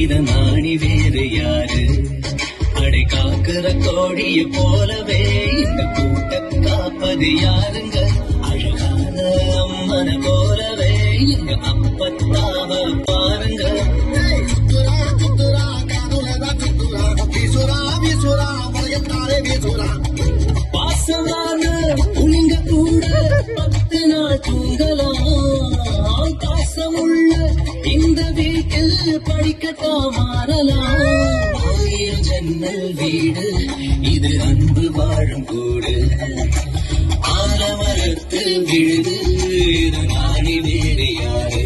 இத நாணி வேறு யாரு அடை காக்குற கோடிய போலவே இந்த கூட்டம் காப்பது யாருங்க அழகான அம்மன போலவே எங்க அப்பத்தாவ பாருங்க பாசமான புலிங்க கூட 10 நாள் தூங்கலாம் பாசமுள்ள இந்த வீட்டில் படிக்கட்டா மாறலாம் ஆயிரம் ஜன்னல் வீடு இது அன்பு வாழும் கூடு ஆலமரத்து விழுது இது நாணி வேறு யாரு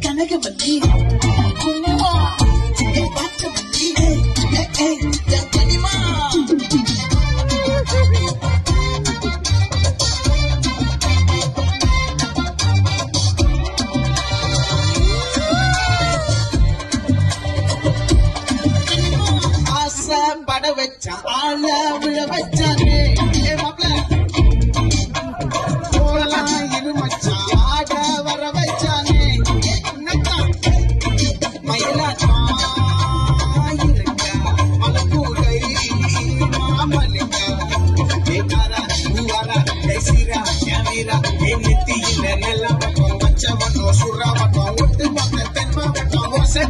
கனகவல்லி பட வச்சா ஆள விழ வச்சானே போலாம் இரு மச்சா ஆட வர வச்சானே மயிலாட்டா மலக்கூடை மாமலிங்க ஏகாரா ஊவாரா கைசீரா ஞானீரா நெத்தியில நல்ல வட்டம் வச்ச வட்டம் சுறா வட்டம் ஒட்டு மொத்த தென்மா வட்டம் ஓசை